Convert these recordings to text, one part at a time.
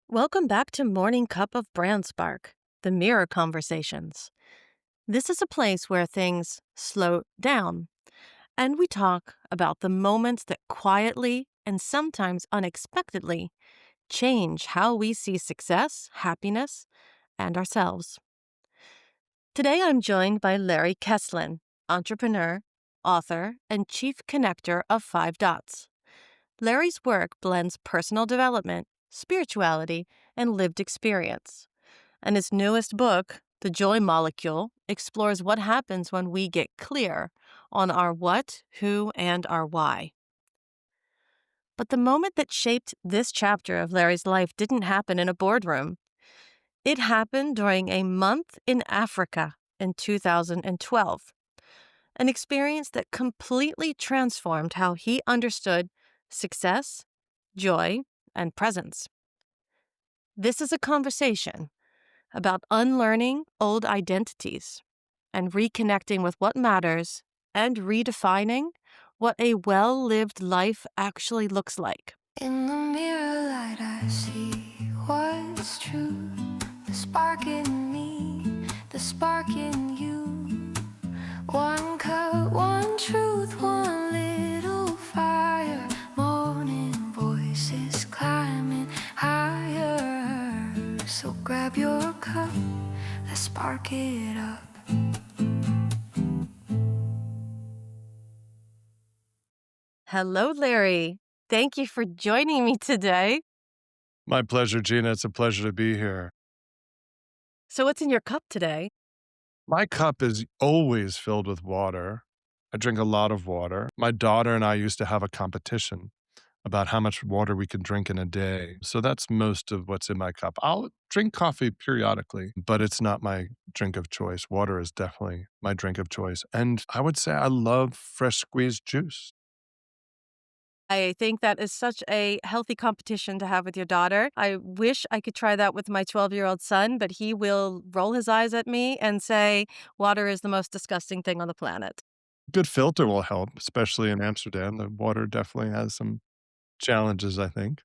Welcome back to Morning Cup of Brand Spark, the Mirror Conversations. This is a place where things slow down, and we talk about the moments that quietly and sometimes unexpectedly change how we see success, happiness, and ourselves. Today I'm joined by Larry Kesslin, entrepreneur, author, and chief connector of Five Dots. Larry's work blends personal development, spirituality, and lived experience. And his newest book, The Joy Molecule, explores what happens when we get clear on our what, who, and our why. But the moment that shaped this chapter of Larry's life didn't happen in a boardroom. It happened during a month in Africa in 2012, an experience that completely transformed how he understood success, joy, and presence. This is a conversation about unlearning old identities and reconnecting with what matters and redefining what a well-lived life actually looks like. In the mirror light I see what's true. The spark in me, the spark in you. One cup, one truth, one little fire. Morning voices climbing higher. So grab your cup, let's spark it up. Hello, Larry. Thank you for joining me today. My pleasure, Gina. It's a pleasure to be here. So what's in your cup today? My cup is always filled with water. I drink a lot of water. My daughter and I used to have a competition about how much water we can drink in a day. So that's most of what's in my cup. I'll drink coffee periodically, but it's not my drink of choice. Water is definitely my drink of choice. And I would say I love fresh squeezed juice. I think that is such a healthy competition to have with your daughter. I wish I could try that with my 12-year-old son, but he will roll his eyes at me and say, water is the most disgusting thing on the planet. Good filter will help, especially in Amsterdam. The water definitely has some challenges, I think.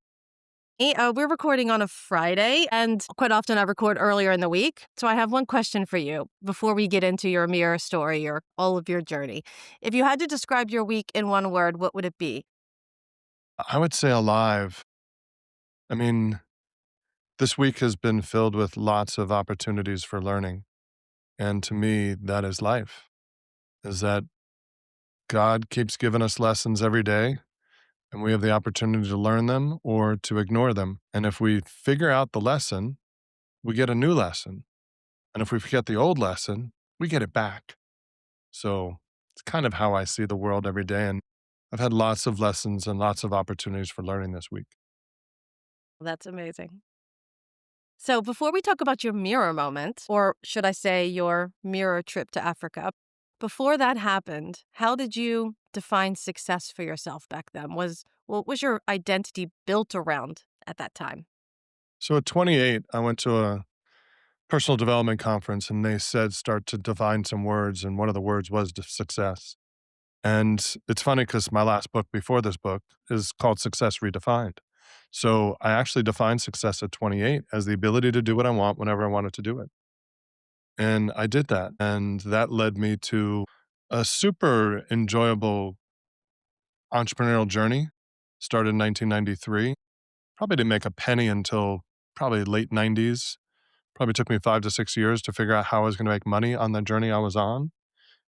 We're recording on a Friday, and quite often I record earlier in the week. So I have one question for you before we get into your mirror story or all of your journey. If you had to describe your week in one word, what would it be? I would say alive. I mean, this week has been filled with lots of opportunities for learning. And to me, that is life, is that God keeps giving us lessons every day, and we have the opportunity to learn them or to ignore them. And if we figure out the lesson, we get a new lesson. And if we forget the old lesson, we get it back. So it's kind of how I see the world every day. And I've had lots of lessons and lots of opportunities for learning this week. That's amazing. So before we talk about your mirror moment, or should I say your mirror trip to Africa, before that happened, how did you define success for yourself back then? What was your identity built around at that time? So at 28, I went to a personal development conference and they said start to define some words. And one of the words was success. And it's funny because my last book before this book is called Success Redefined. So I actually defined success at 28 as the ability to do what I want whenever I wanted to do it. And I did that. And that led me to a super enjoyable entrepreneurial journey. Started in 1993. Probably didn't make a penny until probably late 90s. Probably took me 5 to 6 years to figure out how I was going to make money on the journey I was on.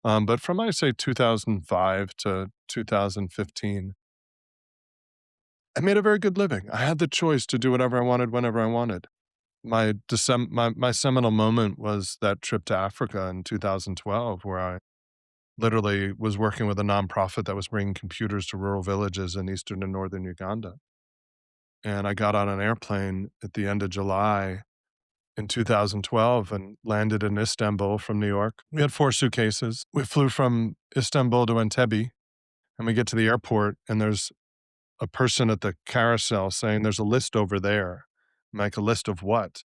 But from, I say, 2005 to 2015, I made a very good living. I had the choice to do whatever I wanted, whenever I wanted. My seminal moment was that trip to Africa in 2012, where I literally was working with a nonprofit that was bringing computers to rural villages in eastern and northern Uganda. And I got on an airplane at the end of July in 2012 and landed in Istanbul from New York. We had 4 suitcases. We flew from Istanbul to Entebbe, and we get to the airport, and there's a person at the carousel saying, "There's a list over there." I'm like, "A list of what?"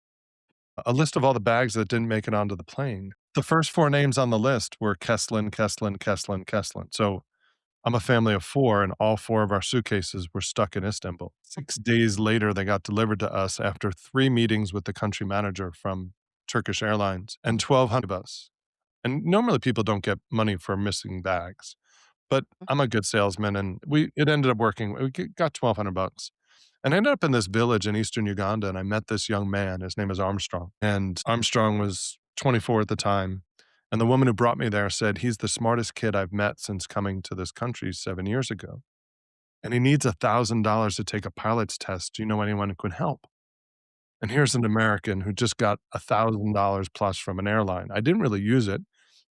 "A list of all the bags that didn't make it onto the plane." The first 4 names on the list were Kesslin, Kesslin, Kesslin, Kesslin. So I'm a family of 4, and all 4 of our suitcases were stuck in Istanbul. 6 days later, they got delivered to us after 3 meetings with the country manager from Turkish Airlines and 1,200 of us. And normally people don't get money for missing bags, but I'm a good salesman and it ended up working. Got 1,200 bucks. And I ended up in this village in eastern Uganda and I met this young man. His name is Armstrong. And Armstrong was 24 at the time. And the woman who brought me there said, he's the smartest kid I've met since coming to this country 7 years ago. And he needs $1,000 to take a pilot's test. Do you know anyone who can help? And here's an American who just got $1,000 plus from an airline. I didn't really use it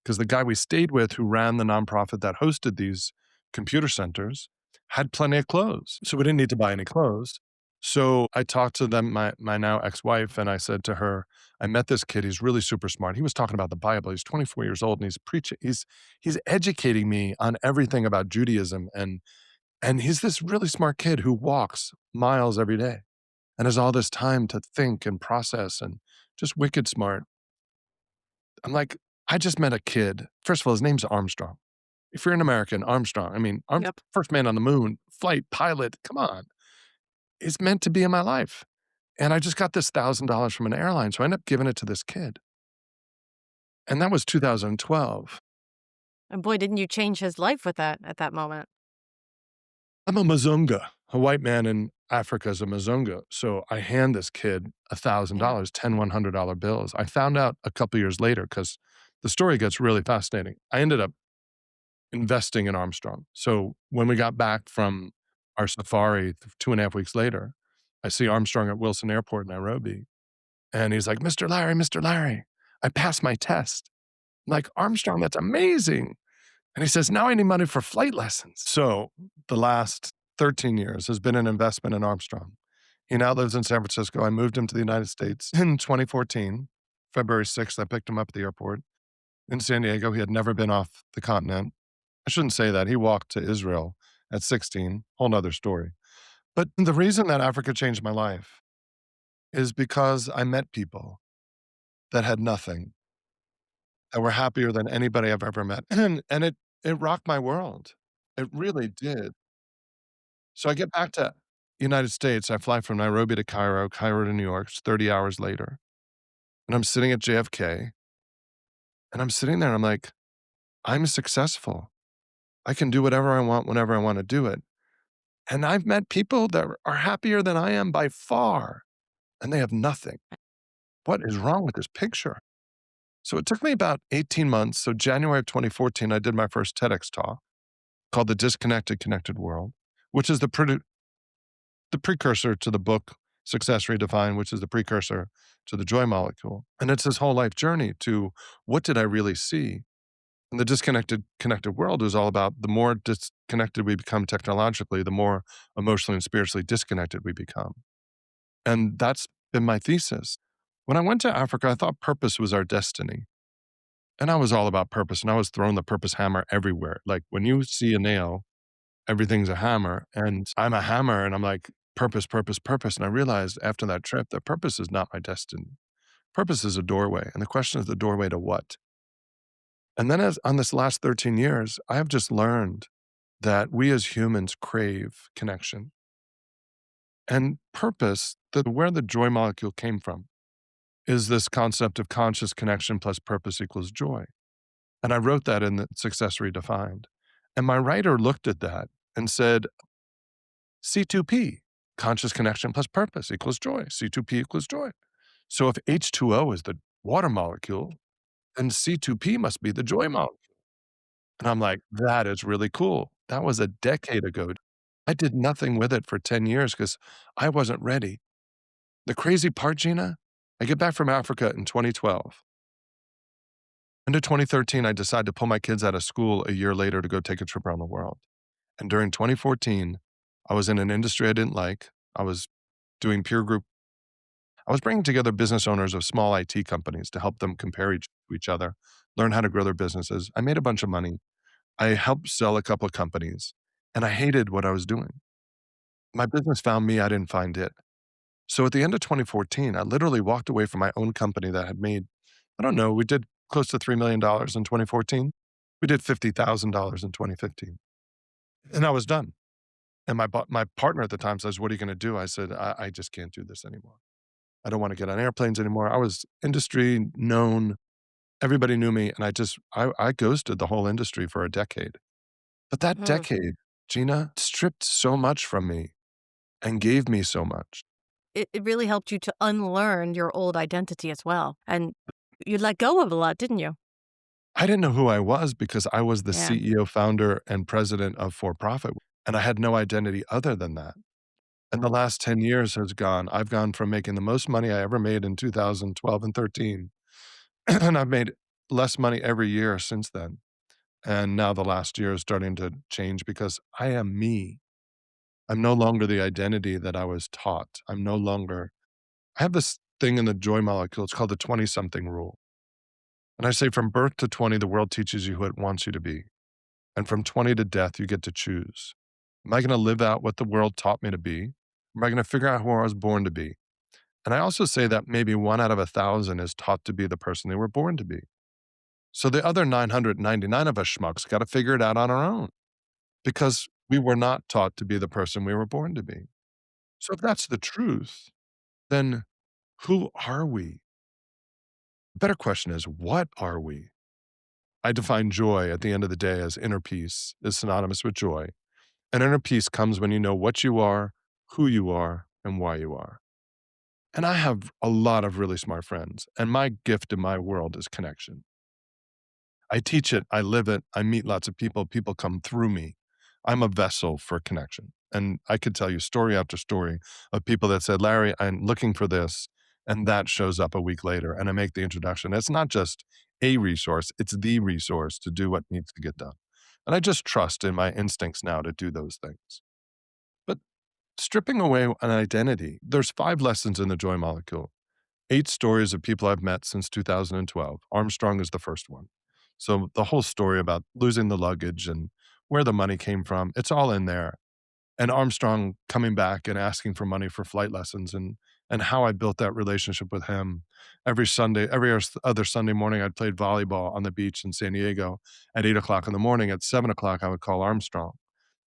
because the guy we stayed with who ran the nonprofit that hosted these computer centers had plenty of clothes. So we didn't need to buy any clothes. So I talked to them, my now ex-wife, and I said to her, I met this kid. He's really super smart. He was talking about the Bible. He's 24 years old and he's preaching. He's educating me on everything about Judaism. And he's this really smart kid who walks miles every day and has all this time to think and process and just wicked smart. I'm like, I just met a kid. First of all, his name's Armstrong. If you're an American, Armstrong, I mean, Yep. first man on the moon, flight pilot, come on. It's meant to be in my life. And I just got this $1,000 from an airline. So I ended up giving it to this kid. And that was 2012. And boy, didn't you change his life with that at that moment? I'm a Mazunga. A white man in Africa is a Mazunga. So I hand this kid Yeah. $1,000, 10 $100 bills. I found out a couple years later because the story gets really fascinating. I ended up investing in Armstrong. So when we got back from our safari 2.5 weeks later, I see Armstrong at Wilson Airport in Nairobi. And he's like, Mr. Larry, I passed my test. I'm like, Armstrong, that's amazing. And he says, now I need money for flight lessons. So the last 13 years has been an investment in Armstrong. He now lives in San Francisco. I moved him to the United States in 2014. February 6th, I picked him up at the airport in San Diego. He had never been off the continent. I shouldn't say that. He walked to Israel at 16, whole nother story. But the reason that Africa changed my life is because I met people that had nothing, that were happier than anybody I've ever met. And it rocked my world. It really did. So I get back to United States. I fly from Nairobi to Cairo, Cairo to New York. It's 30 hours later. And I'm sitting at JFK and I'm sitting there and I'm like, I'm successful. I can do whatever I want whenever I want to do it. And I've met people that are happier than I am by far, and they have nothing. What is wrong with this picture? So it took me about 18 months. So January of 2014, I did my first TEDx talk called The Disconnected Connected World, which is the precursor to the book Success Redefined, which is the precursor to the joy molecule. And it's this whole life journey to what did I really see? And the disconnected connected world is all about the more disconnected we become technologically, the more emotionally and spiritually disconnected we become. And that's been my thesis. When I went to Africa, I thought purpose was our destiny. And I was all about purpose and I was throwing the purpose hammer everywhere. Like when you see a nail, everything's a hammer. And I'm a hammer and I'm like, purpose, purpose, purpose. And I realized after that trip that purpose is not my destiny. Purpose is a doorway. And the question is the doorway to what? And then as on this last 13 years, I have just learned that we as humans crave connection and purpose, where the joy molecule came from is this concept of conscious connection plus purpose equals joy. And I wrote that in the Success Redefined. And my writer looked at that and said, C2P, conscious connection plus purpose equals joy. C2P equals joy. So if H2O is the water molecule, then C2P must be the joy molecule. And I'm like, that is really cool. That was a decade ago. I did nothing with it for 10 years because I wasn't ready. The crazy part, Gina, I get back from Africa in 2012. Into 2013, I decided to pull my kids out of school a year later to go take a trip around the world. And during 2014, I was in an industry I didn't like. I was doing peer group. I was bringing together business owners of small IT companies to help them compare to each other, learn how to grow their businesses. I made a bunch of money. I helped sell a couple of companies, and I hated what I was doing. My business found me, I didn't find it. So at the end of 2014, I literally walked away from my own company that had made, I don't know, we did close to $3 million in 2014. We did $50,000 in 2015. And I was done. And my partner at the time says, "What are you gonna do?" I said, I just can't do this anymore. I don't wanna get on airplanes anymore." I was industry known, everybody knew me, and I ghosted the whole industry for a decade. But that Mm. decade, Gina, stripped so much from me and gave me so much. It really helped you to unlearn your old identity as well, and you let go of a lot, didn't you? I didn't know who I was because I was the Yeah. CEO, founder, and president of for profit, and I had no identity other than that. And the last 10 years I've gone from making the most money I ever made in 2012 and 13, and I've made less money every year since then. And now the last year is starting to change because I am me. I'm no longer the identity that I was taught. I'm no longer I have this thing in the joy molecule, it's called the 20 something rule. And I say from birth to 20, the world teaches you who it wants you to be. And from 20 to death, you get to choose. Am I going to live out what the world taught me to be? Am I going to figure out who I was born to be? And I also say that maybe one out of 1,000 is taught to be the person they were born to be. So the other 999 of us schmucks got to figure it out on our own because we were not taught to be the person we were born to be. So if that's the truth, then who are we? The better question is, what are we? I define joy at the end of the day as inner peace is synonymous with joy. And inner peace comes when you know what you are, who you are, and why you are. And I have a lot of really smart friends, and my gift in my world is connection. I teach it, I live it, I meet lots of people, people come through me. I'm a vessel for connection. And I could tell you story after story of people that said, "Larry, I'm looking for this." And that shows up a week later, and I make the introduction. It's not just a resource, it's the resource to do what needs to get done. And I just trust in my instincts now to do those things. But stripping away an identity, there's 5 lessons in the joy molecule. 8 stories of people I've met since 2012. Armstrong is the first one. So the whole story about losing the luggage and where the money came from, it's all in there. And Armstrong coming back and asking for money for flight lessons and how I built that relationship with him. Every Sunday, other Sunday morning, I'd played volleyball on the beach in San Diego at 8 o'clock in the morning. At 7 o'clock, I would call Armstrong.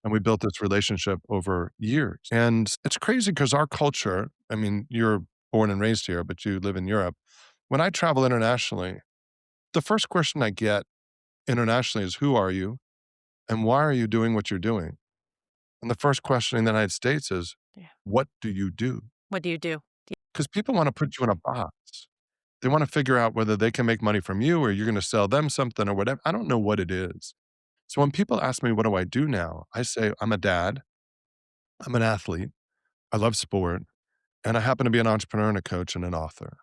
And we built this relationship over years. And it's crazy because our culture, I mean, you're born and raised here, but you live in Europe. When I travel internationally, the first question I get internationally is, "Who are you? And why are you doing what you're doing?" And the first question in the United States is, Yeah. "What do you do?" What do you do? Because people want to put you in a box. They want to figure out whether they can make money from you or you're going to sell them something or whatever. I don't know what it is. So when people ask me, what do I do now? I say, I'm a dad. I'm an athlete. I love sport. And I happen to be an entrepreneur and a coach and an author.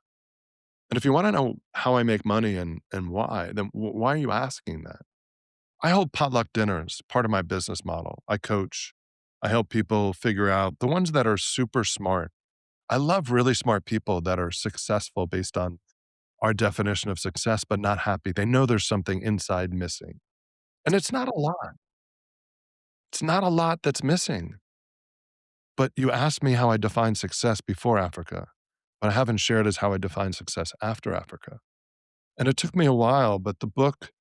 And if you want to know how I make money and why, then why are you asking that? I hold potluck dinners, part of my business model. I coach. I help people figure out the ones that are super smart. I love really smart people that are successful based on our definition of success, but not happy. They know there's something inside missing. And it's not a lot. It's not a lot that's missing. But you asked me how I define success before Africa. What I haven't shared is how I define success after Africa. And it took me a while, but the book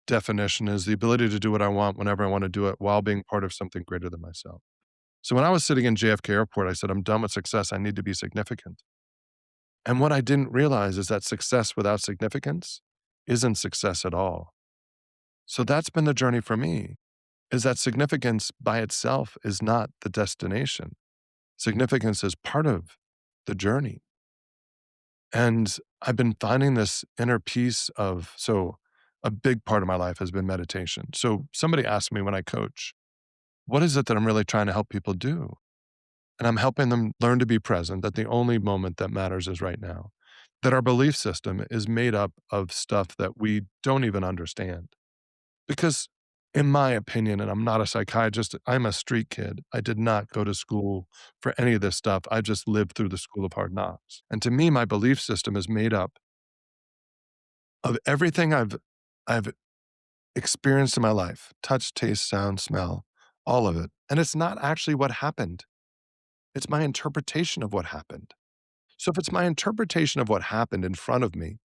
definition is the ability to do what I want whenever I want to do it while being part of something greater than myself. So when I was sitting in JFK Airport, I said, I'm done with success. I need to be significant. And what I didn't realize is that success without significance isn't success at all. So that's been the journey for me, is that significance by itself is not the destination. Significance is part of the journey. And I've been finding this inner peace of, so a big part of my life has been meditation. So somebody asked me when I coach, what is it that I'm really trying to help people do? And I'm helping them learn to be present, that the only moment that matters is right now. That our belief system is made up of stuff that we don't even understand. Because, in my opinion, and I'm not a psychiatrist, I'm a street kid. I did not go to school for any of this stuff. I just lived through the school of hard knocks. And to me, my belief system is made up of everything I've experienced in my life: touch, taste, sound, smell, all of it. And it's not actually what happened. It's my interpretation of what happened. So if it's my interpretation of what happened in front of me,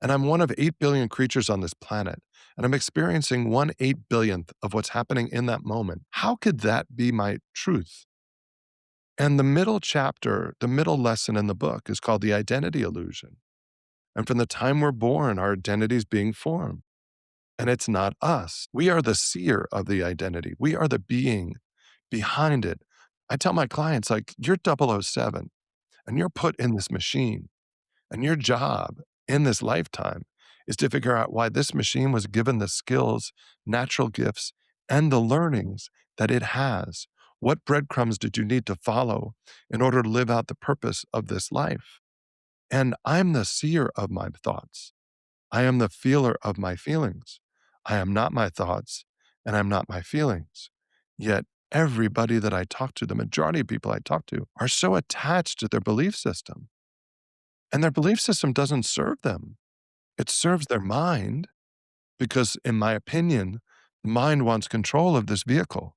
And I'm one of 8 billion creatures on this planet, and I'm experiencing 1/8 billionth of what's happening in that moment. How could that be my truth? And the middle chapter, the middle lesson in the book is called the identity illusion. And from the time we're born, our identity is being formed. And it's not us. We are the seer of the identity. We are the being behind it. I tell my clients, like, you're 007 and you're put in this machine, and your job in this lifetime is to figure out why this machine was given the skills, natural gifts, and the learnings that it has. What breadcrumbs did you need to follow in order to live out the purpose of this life? And I'm the seer of my thoughts. I am the feeler of my feelings. I am not my thoughts, and I'm not my feelings. Yet everybody that I talk to, the majority of people I talk to, are so attached to their belief system. And their belief system doesn't serve them. It serves their mind because, in my opinion, the mind wants control of this vehicle.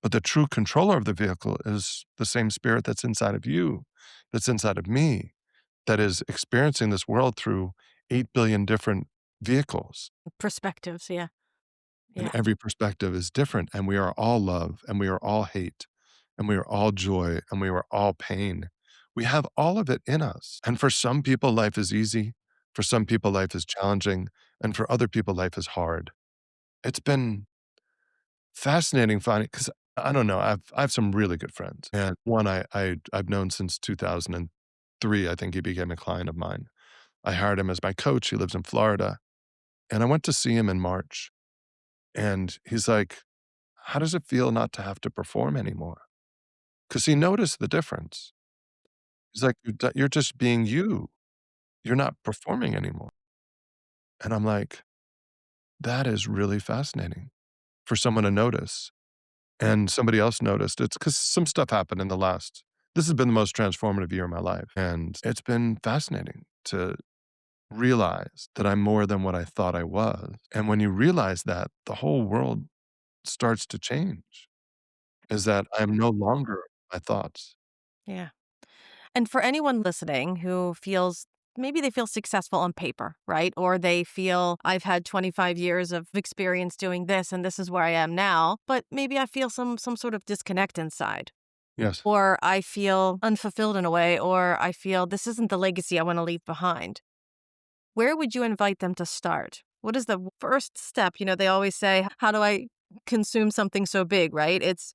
But the true controller of the vehicle is the same spirit that's inside of you, that's inside of me, that is experiencing this world through 8 billion different vehicles. Perspectives. Yeah. And Yeah. every perspective is different. And we are all love, and we are all hate, and we are all joy, and we are all pain. We have all of it in us. And for some people, life is easy. For some people, life is challenging. And for other people, life is hard. It's been fascinating finding because I don't know. I have some really good friends, and one I've known since 2003. I think he became a client of mine. I hired him as my coach. He lives in Florida, and I went to see him in March, and he's like, "How does it feel not to have to perform anymore?" Because he noticed the difference. He's like, "You're just being you. You're not performing anymore." And I'm like, "That is really fascinating for someone to notice." And somebody else noticed. It's because some stuff happened in the last this has been the most transformative year of my life, and it's been fascinating to realize that I'm more than what I thought I was, and when you realize that, the whole world starts to change, is that I'm no longer my thoughts. Yeah. And for anyone listening who feels maybe they feel successful on paper, right? Or they feel I've had 25 years of experience doing this and this is where I am now, but maybe I feel some sort of disconnect inside. Yes. Or I feel unfulfilled in a way, or I feel this isn't the legacy I want to leave behind. Where would you invite them to start? What is the first step? They always say, how do I consume something so big, right? It's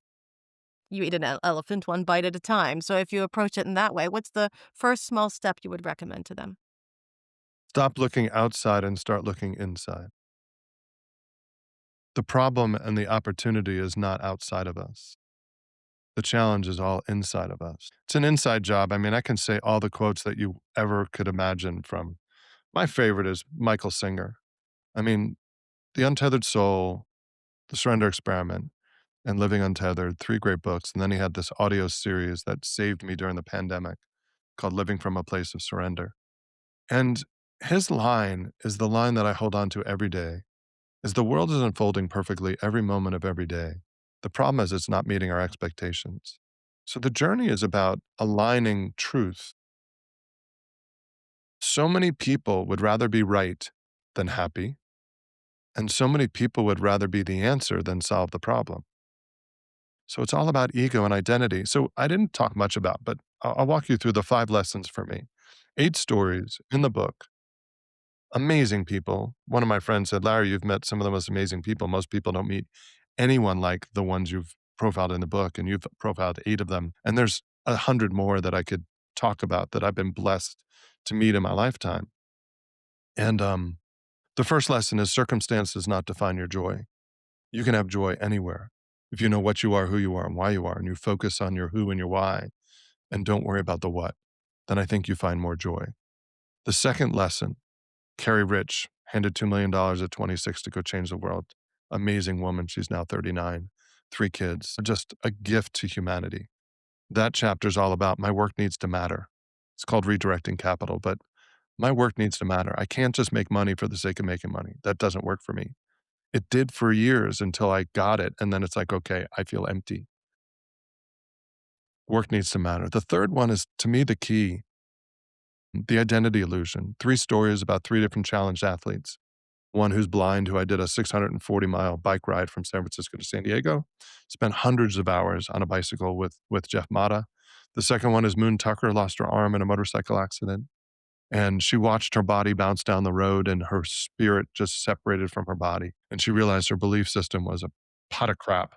you eat an elephant one bite at a time. So if you approach it in that way, what's the first small step you would recommend to them? Stop looking outside and start looking inside. The problem and the opportunity is not outside of us. The challenge is all inside of us. It's an inside job. I mean, I can say all the quotes that you ever could imagine from my favorite is Michael Singer. I mean, The Untethered Soul, The Surrender Experiment, and Living Untethered, 3 great books, and then he had this audio series that saved me during the pandemic called Living from a Place of Surrender. And his line is the line that I hold on to every day, is the world is unfolding perfectly every moment of every day. The problem is it's not meeting our expectations. So the journey is about aligning truth. So many people would rather be right than happy, and so many people would rather be the answer than solve the problem. So it's all about ego and identity. So I didn't talk much about, but I'll walk you through the 5 lessons for me. 8 stories in the book. Amazing people. One of my friends said, "Larry, you've met some of the most amazing people. Most people don't meet anyone like the ones you've profiled in the book, and you've profiled 8 of them. And there's 100 more that I could talk about that I've been blessed to meet in my lifetime." And the first lesson is circumstance does not define your joy. You can have joy anywhere. If you know what you are, who you are, and why you are, and you focus on your who and your why, and don't worry about the what, then I think you find more joy. The second lesson, Carrie Rich handed $2 million at 26 to go change the world. Amazing woman. She's now 39, 3 kids, just a gift to humanity. That chapter is all about my work needs to matter. It's called redirecting capital, but my work needs to matter. I can't just make money for the sake of making money. That doesn't work for me. It did for years until I got it. And then it's like, okay, I feel empty. Work needs to matter. The third one is, to me, the key The Identity Illusion, 3 stories about 3 different challenged athletes. One who's blind, who I did a 640-mile bike ride from San Francisco to San Diego, spent hundreds of hours on a bicycle with Jeff Mata. The second one is Moon Tucker, lost her arm in a motorcycle accident, and she watched her body bounce down the road and her spirit just separated from her body, and she realized her belief system was a pot of crap,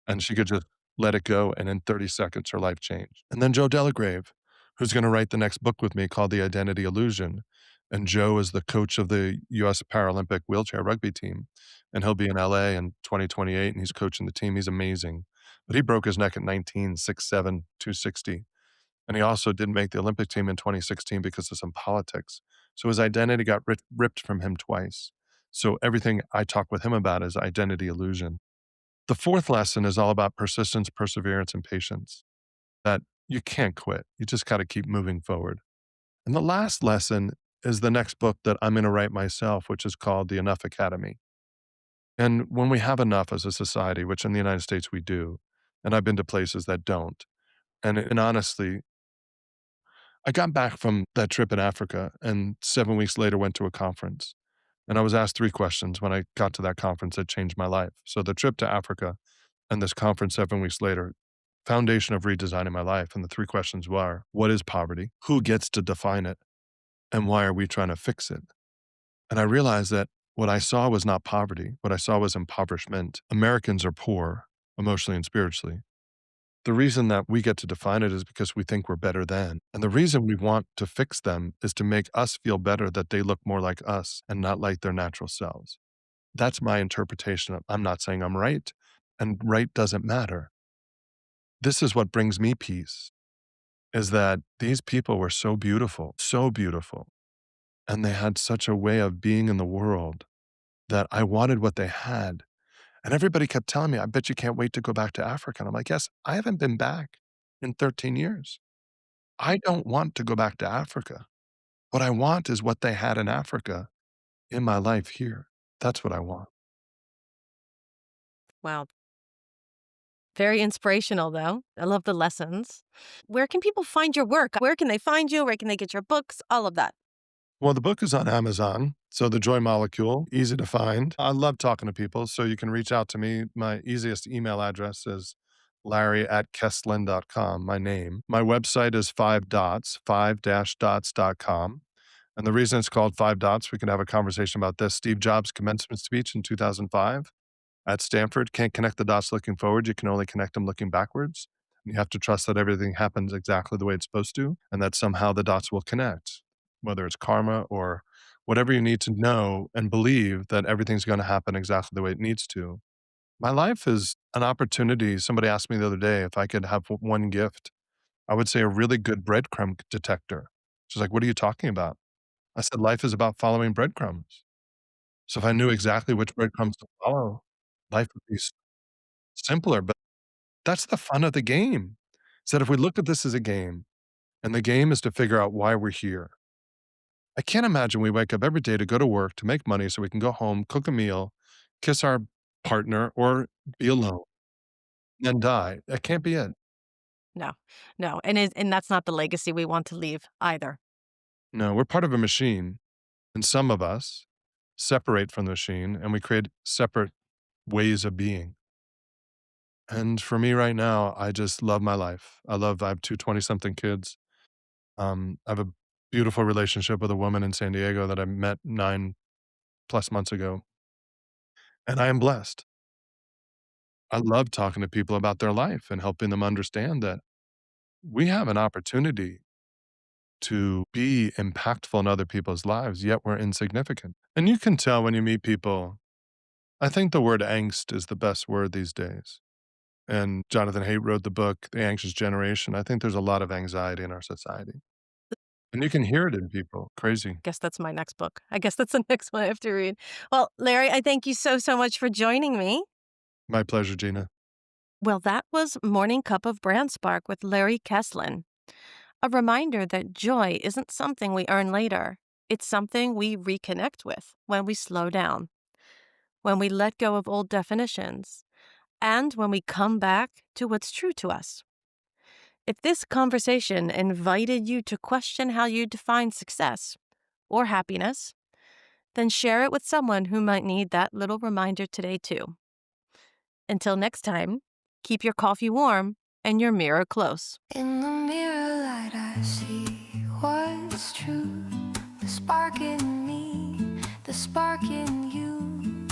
and she could just let it go, and in 30 seconds, her life changed. And then Joe Delagrave, who's gonna write the next book with me called The Identity Illusion, and Joe is the coach of the US Paralympic wheelchair rugby team, and he'll be in LA in 2028, and he's coaching the team. He's amazing. But he broke his neck at 19, 6'7", 260, and he also didn't make the Olympic team in 2016 because of some politics. So his identity got ripped from him twice. So everything I talk with him about is identity illusion. The fourth lesson is all about persistence, perseverance, and patience, that you can't quit. You just gotta keep moving forward. And the last lesson is the next book that I'm gonna write myself, which is called The Enough Academy. And when we have enough as a society, which in the United States we do, and I've been to places that don't, and honestly, I got back from that trip in Africa and 7 weeks later went to a conference. And I was asked 3 questions when I got to that conference that changed my life. So the trip to Africa and this conference 7 weeks later, foundation of redesigning my life. And the 3 questions were, what is poverty? Who gets to define it? And why are we trying to fix it? And I realized that what I saw was not poverty. What I saw was impoverishment. Americans are poor emotionally and spiritually. The reason that we get to define it is because we think we're better than. And the reason we want to fix them is to make us feel better that they look more like us and not like their natural selves. That's my interpretation of I'm not saying I'm right, and right doesn't matter. This is what brings me peace, is that these people were so beautiful, and they had such a way of being in the world that I wanted what they had. And everybody kept telling me, "I bet you can't wait to go back to Africa." And I'm like, "Yes, I haven't been back in 13 years. I don't want to go back to Africa. What I want is what they had in Africa in my life here. That's what I want." Wow. Very inspirational, though. I love the lessons. Where can people find your work? Where can they find you? Where can they get your books? All of that. Well, the book is on Amazon, so The Joy Molecule, easy to find. I love talking to people, so you can reach out to me. My easiest email address is larry@kesslin.com, my name. My website is 5dots, 5-dots.com. And the reason it's called 5 dots, we can have a conversation about this. Steve Jobs' commencement speech in 2005 at Stanford, can't connect the dots looking forward, you can only connect them looking backwards. You have to trust that everything happens exactly the way it's supposed to, and that somehow the dots will connect, whether it's karma or whatever you need to know and believe that everything's gonna happen exactly the way it needs to. My life is an opportunity. Somebody asked me the other day if I could have one gift, I would say a really good breadcrumb detector. She's like, "What are you talking about?" I said, "Life is about following breadcrumbs." So if I knew exactly which breadcrumbs to follow, life would be simpler, but that's the fun of the game. Is that if we look at this as a game, and the game is to figure out why we're here. I can't imagine we wake up every day to go to work, to make money so we can go home, cook a meal, kiss our partner, or be alone, then die. That can't be it. No, no. And that's not the legacy we want to leave either. No, we're part of a machine, and some of us separate from the machine, and we create separate ways of being. And for me right now, I just love my life. I have 2 20-something kids. I have a beautiful relationship with a woman in San Diego that I met 9 plus months ago, and I am blessed. I love talking to people about their life and helping them understand that we have an opportunity to be impactful in other people's lives, yet we're insignificant. And you can tell when you meet people. I think the word angst is the best word these days. And Jonathan Haidt wrote the book, The Anxious Generation. I think there's a lot of anxiety in our society. And you can hear it in people. Crazy. Guess that's my next book. I guess that's the next one I have to read. Well, Larry, I thank you so much for joining me. My pleasure, Gina. Well, that was Morning Cup of Brand Spark with Larry Kesslin. A reminder that joy isn't something we earn later. It's something we reconnect with when we slow down, when we let go of old definitions, and when we come back to what's true to us. If this conversation invited you to question how you define success or happiness, then share it with someone who might need that little reminder today, too. Until next time, keep your coffee warm and your mirror close. In the mirror light I see what's true. The spark in me, the spark in you.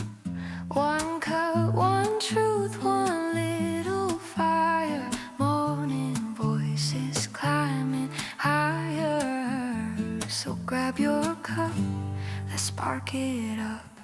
One cup, one truth, one little fire. Morning voices climbing higher. So grab your cup, let's spark it up.